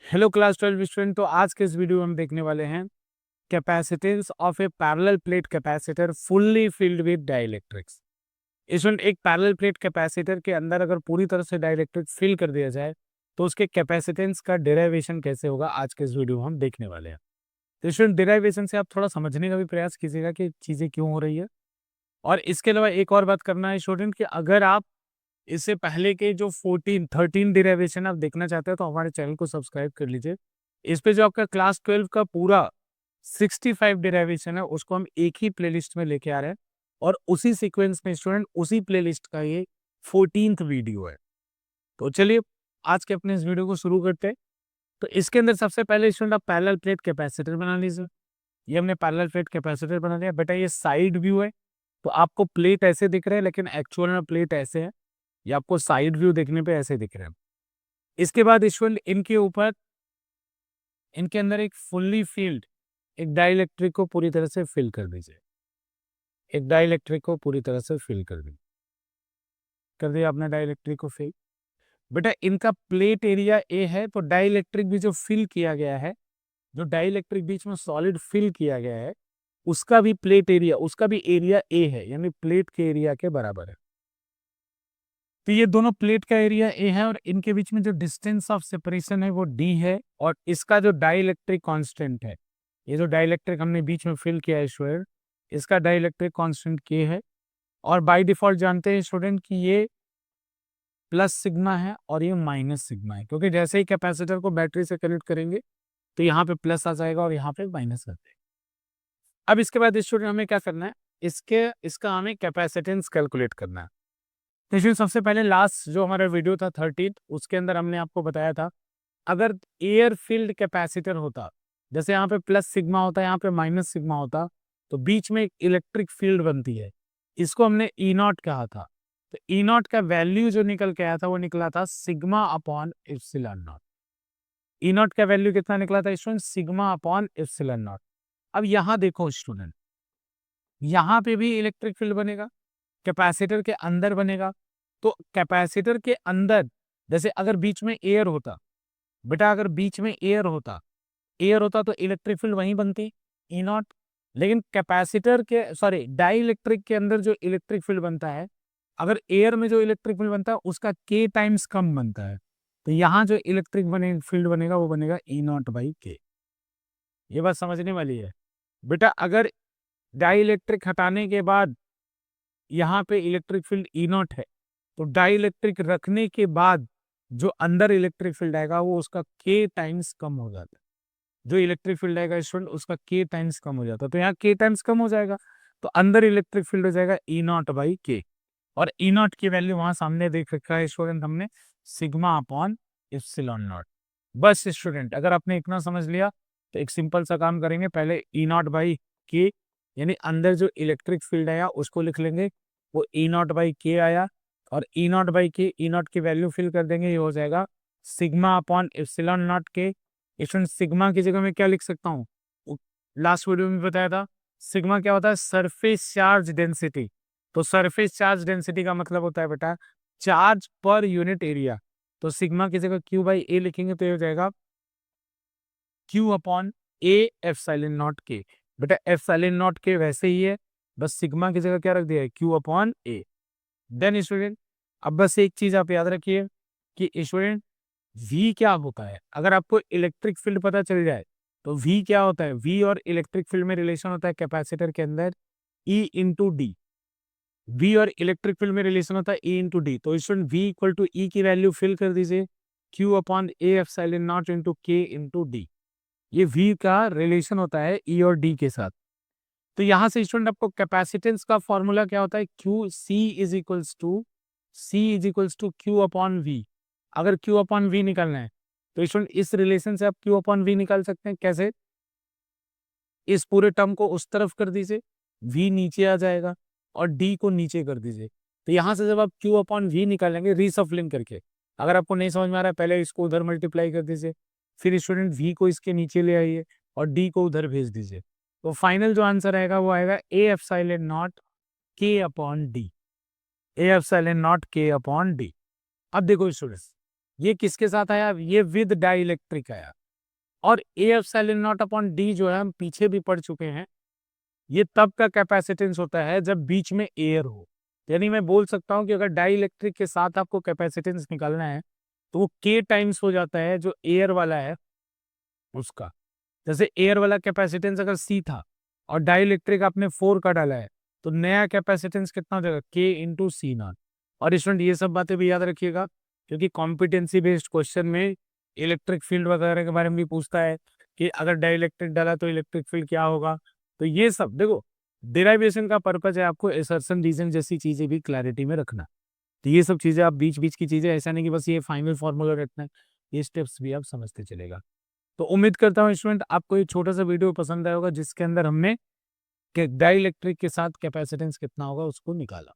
Hello class 12 student. तो आज के इस वीडियो में हम देखने वाले हैं capacitance of A parallel plate capacitor fully filled with dielectrics. Student, एक पैरेलल प्लेट कैपेसिटर के अंदर अगर पूरी तरह से डाइलेक्ट्रिक फिल कर दिया जाए तो उसके कैपेसिटेंस का डेरिवेशन कैसे होगा, आज के इस वीडियो में हम देखने वाले हैं। तो स्टूडेंट, डेरिवेशन से आप थोड़ा समझने का भी प्रयास कीजिएगा कि चीज़ें क्यों हो रही है। और इसके अलावा एक और बात करना है स्टूडेंट कि अगर आप इससे पहले के जो 13 डेरिवेशन आप देखना चाहते हो तो हमारे चैनल को सब्सक्राइब कर लीजिए। इस पे जो आपका क्लास 12 का पूरा 65 डेरिवेशन है उसको हम एक ही प्लेलिस्ट में लेके आ रहे हैं और उसी सीक्वेंस में स्टूडेंट उसी प्लेलिस्ट का ये 14th वीडियो है। तो चलिए आज के अपने इस वीडियो को शुरू करते हैं। तो इसके अंदर सबसे पहले स्टूडेंट आप पैरेलल प्लेट कैपेसिटर बना लीजिए। ये हमने पैरेलल प्लेट कैपेसिटर बना लिया। बेटा ये साइड व्यू है तो आपको प्लेट ऐसे दिख रहे हैं लेकिन एक्चुअल में प्लेट ऐसे है। ये आपको साइड व्यू देखने पे ऐसे दिख रहे हैं। इसके बाद स्टूडेंट इनके ऊपर इनके अंदर एक फुल्ली फील्ड एक डाइलेक्ट्रिक को पूरी तरह से फिल कर दीजिए। एक डाइलेक्ट्रिक को पूरी तरह से फिल कर दिया आपने डाइलेक्ट्रिक को फिल। बेटा इनका प्लेट एरिया ए है तो डाइलेक्ट्रिक भी जो फिल किया गया है, जो डाइलेक्ट्रिक बीच में सॉलिड फिल किया गया है उसका भी प्लेट एरिया, उसका भी एरिया ए है, यानी प्लेट के एरिया के बराबर है। तो ये दोनों प्लेट का एरिया ए है और इनके बीच में जो डिस्टेंस ऑफ सेपरेशन है वो डी है और इसका जो डाइलेक्ट्रिक कांस्टेंट है, ये जो डाइलेक्ट्रिक हमने बीच में फिल किया है स्टूडेंट, इसका डाइलेक्ट्रिक कांस्टेंट के है। और बाय डिफॉल्ट जानते हैं स्टूडेंट कि ये प्लस सिग्मा है और ये माइनस सिग्मा है, क्योंकि जैसे ही कैपेसिटर को बैटरी से कनेक्ट करेंगे तो यहाँ पे प्लस आ जाएगा और यहाँ पे माइनस आ जाएगा। अब इसके बाद स्टूडेंट हमें क्या करना है, इसका हमें कैपेसिटेंस कैलकुलेट करना है। तो इसमें सबसे पहले लास्ट जो हमारा वीडियो था 13 उसके अंदर हमने आपको बताया था अगर एयर फील्ड कैपेसिटर होता, जैसे यहाँ पे प्लस सिग्मा होता है यहाँ पे माइनस सिग्मा होता, तो बीच में एक इलेक्ट्रिक फील्ड बनती है, इसको हमने ई नॉट कहा था। तो ई नॉट का वैल्यू जो निकल के आया था वो निकला था sigma upon epsilon not. E not का वैल्यू कितना निकला था student, sigma upon epsilon not. अब यहाँ देखो स्टूडेंट, यहाँ पे भी इलेक्ट्रिक फील्ड बनेगा, कैपेसिटर के अंदर बनेगा। तो कैपेसिटर के अंदर जैसे अगर बीच में एयर होता, बेटा अगर बीच में एयर होता तो इलेक्ट्रिक फील्ड वहीं बनती ई नॉट। लेकिन कैपेसिटर के सॉरी डाइलेक्ट्रिक के अंदर जो इलेक्ट्रिक फील्ड बनता है, अगर एयर में जो इलेक्ट्रिक फील्ड बनता है उसका के टाइम्स कम बनता है, तो यहाँ जो इलेक्ट्रिक फील्ड बनेगा वो बनेगा ई नॉट बाई के। ये बात समझने वाली है। बेटा अगर डाइलेक्ट्रिक हटाने के बाद यहाँ पे इलेक्ट्रिक फील्ड ई नॉट है तो डाइलेक्ट्रिक रखने के बाद जो अंदर इलेक्ट्रिक फील्ड आएगा वो उसका के टाइम्स कम हो जाता है। जो इलेक्ट्रिक फील्ड आएगा स्टूडेंट उसका के टाइम्स कम हो जाता है, तो यहाँ के टाइम्स कम हो जाएगा तो अंदर इलेक्ट्रिक फील्ड हो जाएगा ई नॉट बाई के। और ई नॉट की वैल्यू वहां सामने देख रखा है स्टूडेंट हमने, सिग्मा अपॉन एप्सिलॉन नॉट। बस स्टूडेंट अगर आपने इतना समझ लिया तो एक सिंपल सा काम करेंगे, पहले ई नॉट बाई के यानी अंदर जो इलेक्ट्रिक फील्ड आया उसको लिख लेंगे, वो ई नॉट बाई के आया और ई नॉट बाई के ई नॉट की वैल्यू फिल कर देंगे, ये हो जाएगा सिग्मा अपॉन एप्सिलॉन नॉट के। स्टूडेंट सिग्मा की जगह मैं क्या लिख सकता हूँ, लास्ट वीडियो में बताया था सिग्मा क्या होता है, सरफेस चार्ज डेंसिटी। तो सरफेस चार्ज डेंसिटी का मतलब होता है बेटा चार्ज पर यूनिट एरिया। तो सिग्मा की जगह क्यू बाई ए लिखेंगे तो ये हो जाएगा Q upon A epsilon not के। बेटा एप्सिलॉन नॉट के वैसे ही है, बस सिग्मा की जगह क्या रख दिया है, क्यू अपॉन ए। देन स्टूडेंट अब बस एक चीज आप याद रखिए कि स्टूडेंट V क्या होता है, अगर आपको इलेक्ट्रिक फील्ड पता चल जाए तो V क्या होता है, V और इलेक्ट्रिक फील्ड में रिलेशन होता है कैपेसिटर के अंदर E इंटू डी। V और इलेक्ट्रिक फील्ड में रिलेशन होता है E इंटू डी। तो student V equal to E की वैल्यू फिल कर दीजिए, Q upon A epsilon naught into K into D. ये V का रिलेशन होता है E और D के साथ। तो यहां से स्टूडेंट आपको कैपेसिटेंस का फॉर्मूला क्या होता है, Q C is equals to Q upon V. अगर Q अपॉन वी निकालना है तो स्टूडेंट इस रिलेशन से आप Q अपॉन वी निकाल सकते हैं। कैसे, इस पूरे टर्म को उस तरफ कर दीजिए, V नीचे आ जाएगा और D को नीचे कर दीजिए। तो यहां से जब आप Q अपॉन वी निकालेंगे रीसफलिंग करके, अगर आपको नहीं समझ में आ रहा है पहले इसको उधर मल्टीप्लाई कर दीजिए, फिर स्टूडेंट V को इसके नीचे ले आइए और D को उधर भेज दीजिए। तो फाइनल जो आंसर आएगा वो आएगा ए एप्सिलॉन नॉट के upon D. A epsilon not के अपॉन डी। अब देखो स्टूडेंट्स, ये किसके साथ आया, ये विद डाई इलेक्ट्रिक आया। और ए एप्सिलॉन नॉट अपॉन डी जो है हम पीछे भी पढ़ चुके हैं, ये तब का कैपेसिटेंस होता है जब बीच में एयर हो। यानी मैं बोल सकता हूं कि अगर डाई इलेक्ट्रिक के साथ आपको कैपेसिटेंस निकालना है तो वो के टाइम्स हो जाता है जो एयर वाला है उसका। जैसे एयर वाला कैपेसिटेंस अगर सी था और डाई इलेक्ट्रिक आपने 4 का डाला है, तो नया कैपेसिटेंस कितना हो जाएगा, के इंटू सी नॉट। और स्टूडेंट ये सब बातें भी याद रखिएगा, क्योंकि कॉम्पिटेंसी बेस्ड क्वेश्चन में इलेक्ट्रिक फील्ड वगैरह के बारे में भी पूछता है कि अगर डाई इलेक्ट्रिक डाला तो इलेक्ट्रिक फील्ड क्या होगा। तो ये सब देखो, डेराइवेशन का पर्पज है आपको एसर्शन रीजन जैसी चीजें भी क्लैरिटी में रखना। तो ये सब चीजें आप बीच बीच की चीजें, ऐसा नहीं कि बस ये फाइनल फॉर्मूला रखना है, ये स्टेप्स भी आप समझते चलेगा। तो उम्मीद करता हूँ स्टूडेंट आपको ये छोटा सा वीडियो पसंद आया होगा, जिसके अंदर हमने कि डाई इलेक्ट्रिक के साथ कैपेसिटेंस कितना होगा उसको निकाला।